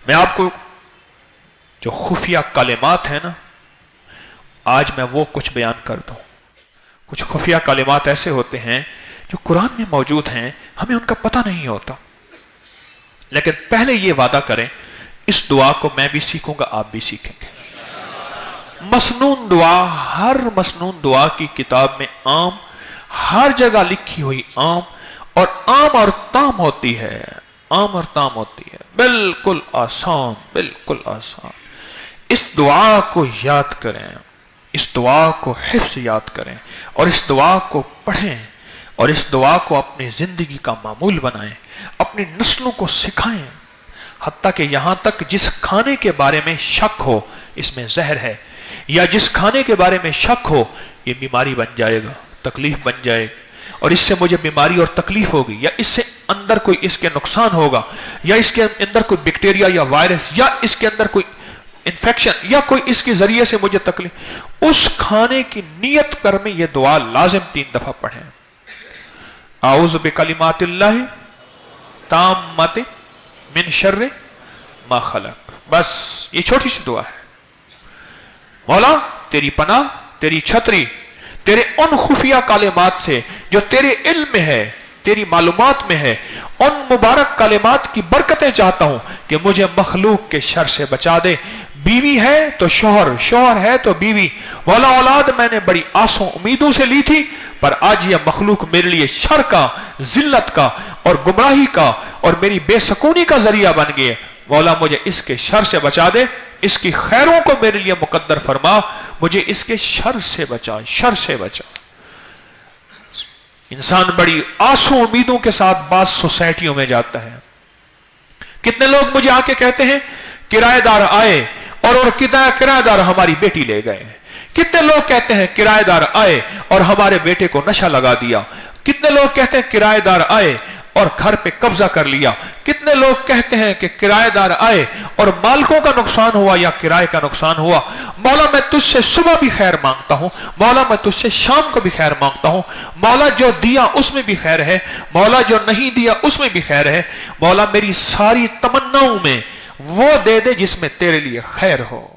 मैं आपको जो खुफिया कलिमात है ना, आज मैं वो कुछ बयान कर दूं। कुछ खुफिया कलिमात ऐसे होते हैं जो कुरान में मौजूद हैं, हमें उनका पता नहीं होता। लेकिन पहले ये वादा करें, इस दुआ को मैं भी सीखूंगा, आप भी सीखेंगे। मसनून दुआ, हर मसनून दुआ की किताब में आम, हर जगह लिखी हुई आम और ताम होती है, आम और ताम होती है, बिल्कुल आसान, बिल्कुल आसान। इस दुआ को याद करें, इस दुआ को हिफ्ज़ याद करें और इस दुआ को पढ़ें और इस दुआ को अपनी जिंदगी का मामूल बनाएं, अपनी नस्लों को सिखाएं। हत्ता कि यहां तक जिस खाने के बारे में शक हो इसमें जहर है, या जिस खाने के बारे में शक हो ये बीमारी बन जाएगा, तकलीफ बन जाएगी और इससे मुझे बीमारी और तकलीफ होगी, या इससे अंदर कोई इसके नुकसान होगा, या इसके अंदर कोई बैक्टीरिया या वायरस, या इसके अंदर कोई इंफेक्शन, या कोई इसके जरिए से मुझे तकलीफ, उस खाने की नियत कर में यह दुआ लाजिम 3 दफा पढ़ें। आऊज़ु बिकलिमातिल्लाहि ताम्माति मिन शर्रि मा खलक। बस ये छोटी सी दुआ है। मौला तेरी पनाह, तेरी छतरी, तेरे उन खुफिया कालिमात से जो तेरे इल्म में है, तेरी मालूमात में है, उन मुबारक कालिमात की बरकतें चाहता हूं कि मुझे मखलूक के शर से बचा दे। बीवी है तो शोहर, शोहर है तो बीवी। मौला औलाद मैंने बड़ी आसों उम्मीदों से ली थी, पर आज यह मखलूक मेरे लिए शर का, जिल्लत का और गुमराही का और मेरी बेसकूनी का जरिया बन गए। मौला मुझे इसके शर से बचा दे, इसकी खैरों को मेरे लिए मुकद्दर फरमा, मुझे इसके शर से बचा, शर से बचा। इंसान बड़ी आंसू उम्मीदों के साथ बात सोसाइटियों में जाता है। कितने लोग मुझे आके कहते हैं किराएदार आए और किराएदार हमारी बेटी ले गए। कितने लोग कहते हैं किराएदार आए और हमारे बेटे को नशा लगा दिया। कितने लोग कहते हैं किराएदार आए और घर पे कब्जा कर लिया। कितने लोग कहते हैं कि किराएदार आए और मालिकों का नुकसान हुआ या किराए का नुकसान हुआ। मौला मैं तुझसे सुबह भी खैर मांगता हूं, मौला मैं तुझसे शाम को भी खैर मांगता हूं। मौला जो दिया उसमें भी खैर है, मौला जो नहीं दिया उसमें भी खैर है। मौला मेरी सारी तमन्नाओं में वो दे दे जिसमें तेरे लिए खैर हो।